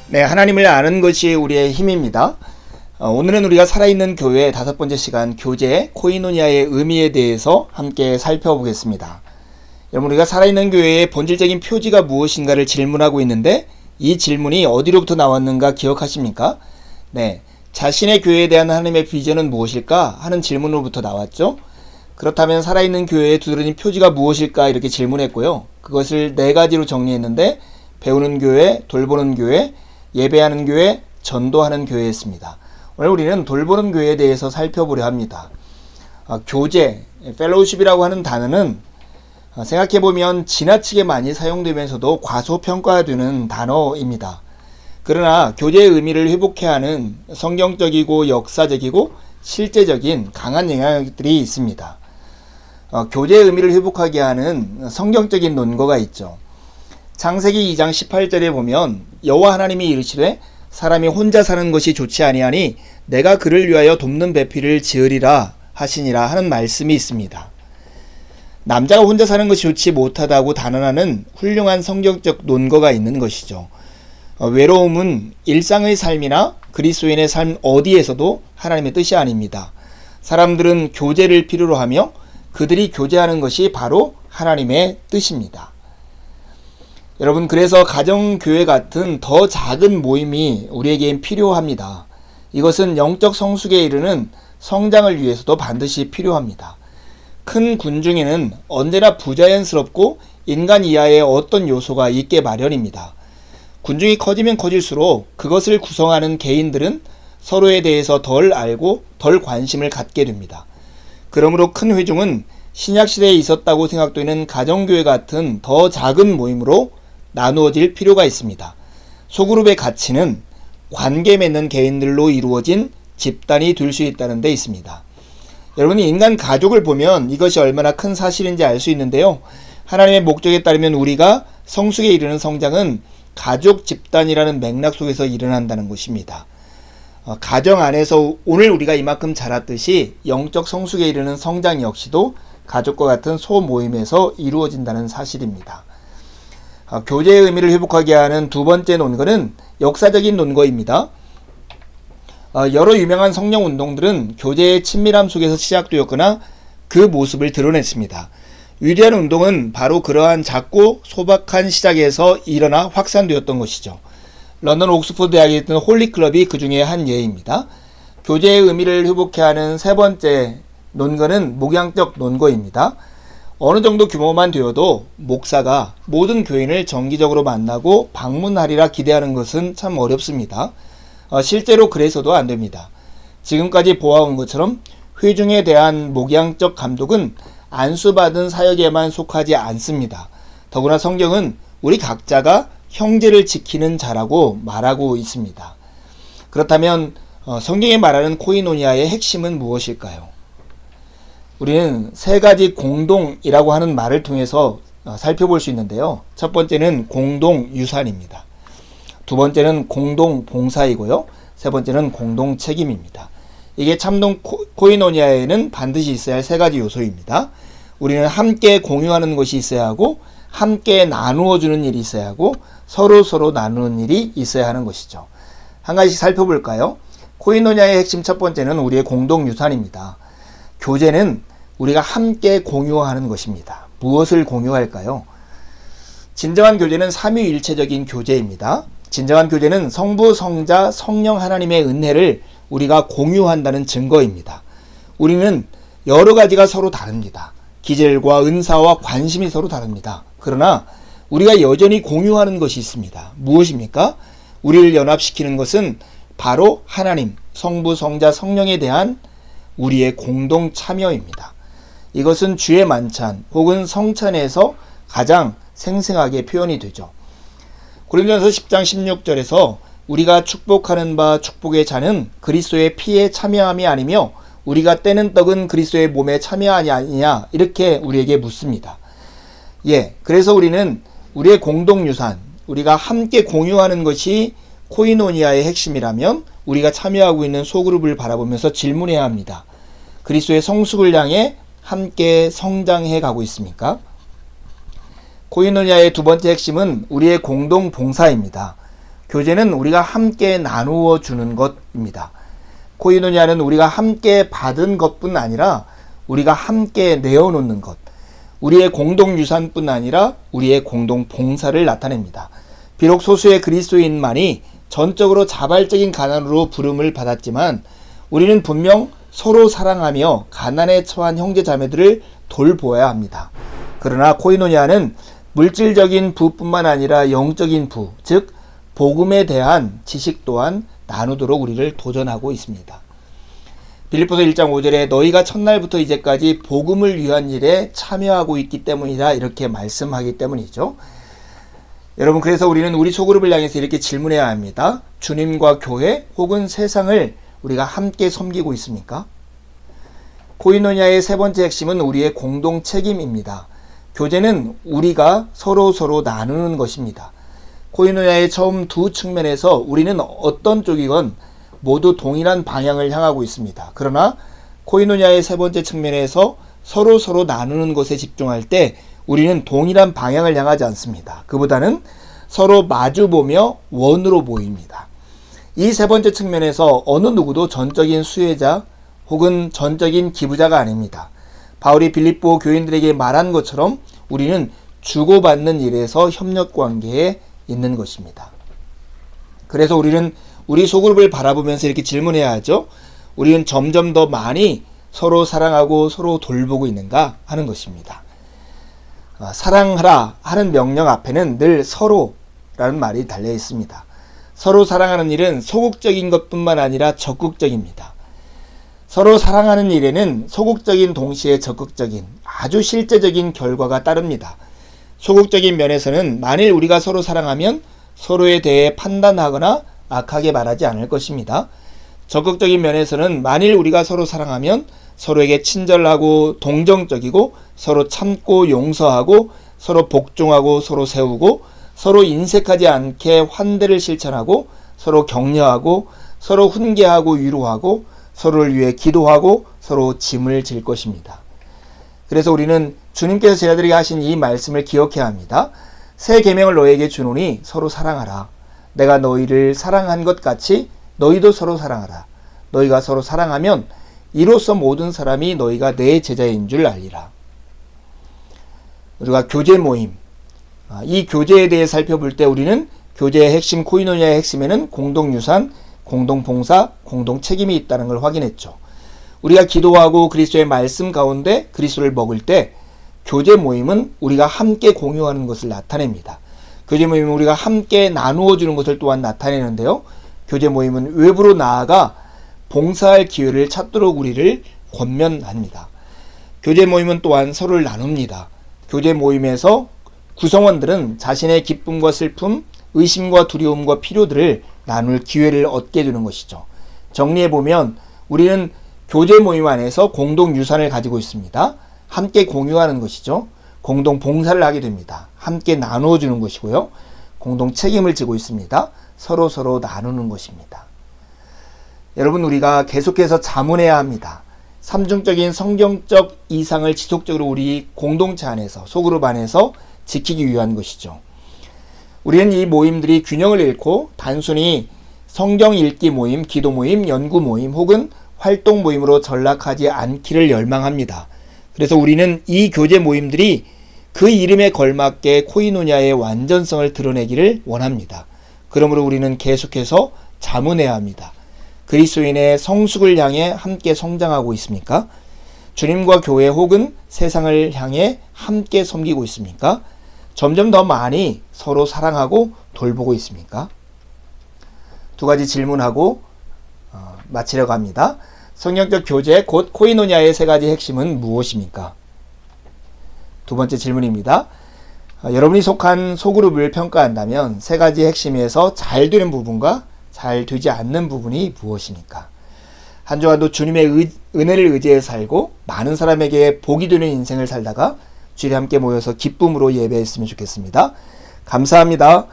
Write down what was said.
네, 하나님을 아는 것이 우리의 힘입니다. 오늘은 우리가 살아있는 교회 5번째 시간 교제 코이노니아의 의미에 대해서 함께 살펴보겠습니다. 여러분, 우리가 살아있는 교회의 본질적인 표지가 무엇인가를 질문하고 있는데 이 질문이 어디로부터 나왔는가 기억하십니까? 네, 자신의 교회에 대한 하나님의 비전은 무엇일까 하는 질문으로부터 나왔죠. 그렇다면 살아있는 교회의 두드러진 표지가 무엇일까 이렇게 질문했고요. 그것을 4가지로 정리했는데 배우는 교회, 돌보는 교회, 예배하는 교회, 전도하는 교회였습니다. 오늘 우리는 돌보는 교회에 대해서 살펴보려 합니다. 교제, 펠로우십이라고 하는 단어는 생각해보면 지나치게 많이 사용되면서도 과소평가되는 단어입니다. 그러나 교제의 의미를 회복해야 하는 성경적이고 역사적이고 실제적인 강한 영향들이 있습니다. 교제의 의미를 회복하게 하는 성경적인 논거가 있죠. 창세기 2장 18절에 보면 여호와 하나님이 이르시되 사람이 혼자 사는 것이 좋지 아니하니 내가 그를 위하여 돕는 배필을 지으리라 하시니라 하는 말씀이 있습니다. 남자가 혼자 사는 것이 좋지 못하다고 단언하는 훌륭한 성경적 논거가 있는 것이죠. 외로움은 일상의 삶이나 그리스도인의 삶 어디에서도 하나님의 뜻이 아닙니다. 사람들은 교제를 필요로 하며 그들이 교제하는 것이 바로 하나님의 뜻입니다. 여러분, 그래서 가정교회 같은 더 작은 모임이 우리에겐 필요합니다. 이것은 영적 성숙에 이르는 성장을 위해서도 반드시 필요합니다. 큰 군중에는 언제나 부자연스럽고 인간 이하의 어떤 요소가 있게 마련입니다. 군중이 커지면 커질수록 그것을 구성하는 개인들은 서로에 대해서 덜 알고 덜 관심을 갖게 됩니다. 그러므로 큰 회중은 신약시대에 있었다고 생각되는 가정교회 같은 더 작은 모임으로 나누어질 필요가 있습니다. 소그룹의 가치는 관계 맺는 개인들로 이루어진 집단이 될 수 있다는 데 있습니다. 여러분이 인간 가족을 보면 이것이 얼마나 큰 사실인지 알 수 있는데요. 하나님의 목적에 따르면 우리가 성숙에 이르는 성장은 가족 집단이라는 맥락 속에서 일어난다는 것입니다. 가정 안에서 오늘 우리가 이만큼 자랐듯이 영적 성숙에 이르는 성장 역시도 가족과 같은 소모임에서 이루어진다는 사실입니다. 교제의 의미를 회복하게 하는 두 번째 논거는 역사적인 논거입니다. 여러 유명한 성령 운동들은 교제의 친밀함 속에서 시작되었거나 그 모습을 드러냈습니다. 위대한 운동은 바로 그러한 작고 소박한 시작에서 일어나 확산되었던 것이죠. 런던 옥스퍼드 대학에 있던 홀리클럽이 그 중에 한 예입니다. 교제의 의미를 회복해 하는 세 번째 논거는 목양적 논거입니다. 어느 정도 규모만 되어도 목사가 모든 교인을 정기적으로 만나고 방문하리라 기대하는 것은 참 어렵습니다. 실제로 그래서도 안 됩니다. 지금까지 보아온 것처럼 회중에 대한 목양적 감독은 안수받은 사역에만 속하지 않습니다. 더구나 성경은 우리 각자가 형제를 지키는 자라고 말하고 있습니다. 그렇다면 성경이 말하는 코이노니아의 핵심은 무엇일까요? 우리는 3가지 공동이라고 하는 말을 통해서 살펴볼 수 있는데요. 첫 번째는 공동유산입니다. 두 번째는 공동봉사이고요. 세 번째는 공동책임입니다. 이게 참동 코이노니아에는 반드시 있어야 할 3가지 요소입니다. 우리는 함께 공유하는 것이 있어야 하고 함께 나누어주는 일이 있어야 하고 서로 나누는 일이 있어야 하는 것이죠. 한 가지씩 살펴볼까요? 코이노니아의 핵심 첫 번째는 우리의 공동유산입니다. 교제는 우리가 함께 공유하는 것입니다. 무엇을 공유할까요? 진정한 교제는 삼위일체적인 교제입니다. 진정한 교제는 성부, 성자, 성령 하나님의 은혜를 우리가 공유한다는 증거입니다. 우리는 여러 가지가 서로 다릅니다. 기질과 은사와 관심이 서로 다릅니다. 그러나 우리가 여전히 공유하는 것이 있습니다. 무엇입니까? 우리를 연합시키는 것은 바로 하나님, 성부, 성자, 성령에 대한 우리의 공동 참여입니다. 이것은 주의 만찬 혹은 성찬에서 가장 생생하게 표현이 되죠. 고린도전서 10장 16절에서 우리가 축복하는 바 축복의 잔은 그리스도의 피에 참여함이 아니며 우리가 떼는 떡은 그리스도의 몸에 참여하니 아니냐 이렇게 우리에게 묻습니다. 그래서 우리는 우리의 공동유산, 우리가 함께 공유하는 것이 코이노니아의 핵심이라면 우리가 참여하고 있는 소그룹을 바라보면서 질문해야 합니다. 그리스도의 성숙을 향해 함께 성장해 가고 있습니까? 코이노니아의 두 번째 핵심은 우리의 공동 봉사입니다. 교제는 우리가 함께 나누어 주는 것입니다. 코이노니아는 우리가 함께 받은 것뿐 아니라 우리가 함께 내어놓는 것, 우리의 공동 유산뿐 아니라 우리의 공동 봉사를 나타냅니다. 비록 소수의 그리스도인만이 전적으로 자발적인 가난으로 부름을 받았지만 우리는 분명 서로 사랑하며 가난에 처한 형제 자매들을 돌보아야 합니다. 그러나 코이노니아는 물질적인 부뿐만 아니라 영적인 부, 즉 복음에 대한 지식 또한 나누도록 우리를 도전하고 있습니다. 빌립보서 1장 5절에 너희가 첫날부터 이제까지 복음을 위한 일에 참여하고 있기 때문이다 이렇게 말씀하기 때문이죠. 여러분, 그래서 우리는 우리 소그룹을 향해서 이렇게 질문해야 합니다. 주님과 교회 혹은 세상을 우리가 함께 섬기고 있습니까? 코이노니아의 세 번째 핵심은 우리의 공동 책임입니다. 교제는 우리가 서로 나누는 것입니다. 코이노니아의 처음 두 측면에서 우리는 어떤 쪽이건 모두 동일한 방향을 향하고 있습니다. 그러나 코이노니아의 세 번째 측면에서 서로 나누는 것에 집중할 때 우리는 동일한 방향을 향하지 않습니다. 그보다는 서로 마주보며 원으로 보입니다. 이 세 번째 측면에서 어느 누구도 전적인 수혜자 혹은 전적인 기부자가 아닙니다. 바울이 빌립보 교인들에게 말한 것처럼 우리는 주고받는 일에서 협력 관계에 있는 것입니다. 그래서 우리는 우리 소그룹을 바라보면서 이렇게 질문해야 하죠. 우리는 점점 더 많이 서로 사랑하고 서로 돌보고 있는가 하는 것입니다. 사랑하라 하는 명령 앞에는 늘 서로라는 말이 달려 있습니다. 서로 사랑하는 일은 소극적인 것뿐만 아니라 적극적입니다. 서로 사랑하는 일에는 소극적인 동시에 적극적인 아주 실제적인 결과가 따릅니다. 소극적인 면에서는 만일 우리가 서로 사랑하면 서로에 대해 판단하거나 악하게 말하지 않을 것입니다. 적극적인 면에서는 만일 우리가 서로 사랑하면 서로에게 친절하고 동정적이고 서로 참고 용서하고 서로 복종하고 서로 세우고 서로 인색하지 않게 환대를 실천하고 서로 격려하고 서로 훈계하고 위로하고 서로를 위해 기도하고 서로 짐을 질 것입니다. 그래서 우리는 주님께서 제자들에게 하신 이 말씀을 기억해야 합니다. 새 계명을 너희에게 주노니 서로 사랑하라. 내가 너희를 사랑한 것 같이 너희도 서로 사랑하라. 너희가 서로 사랑하면 이로써 모든 사람이 너희가 내 제자인 줄 알리라. 우리가 교제 모임, 이 교제에 대해 살펴볼 때 우리는 교제의 핵심, 코이노니아의 핵심에는 공동유산, 공동봉사, 공동책임이 있다는 걸 확인했죠. 우리가 기도하고 그리스도의 말씀 가운데 그리스도를 먹을 때 교제 모임은 우리가 함께 공유하는 것을 나타냅니다. 교제 모임은 우리가 함께 나누어 주는 것을 또한 나타내는데요. 교제 모임은 외부로 나아가 봉사할 기회를 찾도록 우리를 권면합니다. 교제 모임은 또한 서로를 나눕니다. 교제 모임에서 구성원들은 자신의 기쁨과 슬픔, 의심과 두려움과 필요들을 나눌 기회를 얻게 되는 것이죠. 정리해보면 우리는 교제 모임 안에서 공동 유산을 가지고 있습니다. 함께 공유하는 것이죠. 공동 봉사를 하게 됩니다. 함께 나누어 주는 것이고요. 공동 책임을 지고 있습니다. 서로 나누는 것입니다. 여러분, 우리가 계속해서 자문해야 합니다. 삼중적인 성경적 이상을 지속적으로 우리 공동체 안에서, 소그룹 안에서 지키기 위한 것이죠. 우리는 이 모임들이 균형을 잃고 단순히 성경 읽기 모임, 기도 모임, 연구 모임 혹은 활동 모임으로 전락하지 않기를 열망합니다. 그래서 우리는 이 교제 모임들이 그 이름에 걸맞게 코이노니아의 완전성을 드러내기를 원합니다. 그러므로 우리는 계속해서 자문해야 합니다. 그리스도인의 성숙을 향해 함께 성장하고 있습니까? 주님과 교회 혹은 세상을 향해 함께 섬기고 있습니까? 점점 더 많이 서로 사랑하고 돌보고 있습니까? 두 가지 질문하고 마치려고 합니다. 성경적 교제 곧 코이노니아의 세 가지 핵심은 무엇입니까? 두 번째 질문입니다. 여러분이 속한 소그룹을 평가한다면 세 가지 핵심에서 잘 되는 부분과 잘 되지 않는 부분이 무엇입니까? 한 주간도 주님의 은혜를 의지해 살고 많은 사람에게 복이 되는 인생을 살다가 주일에 함께 모여서 기쁨으로 예배했으면 좋겠습니다. 감사합니다.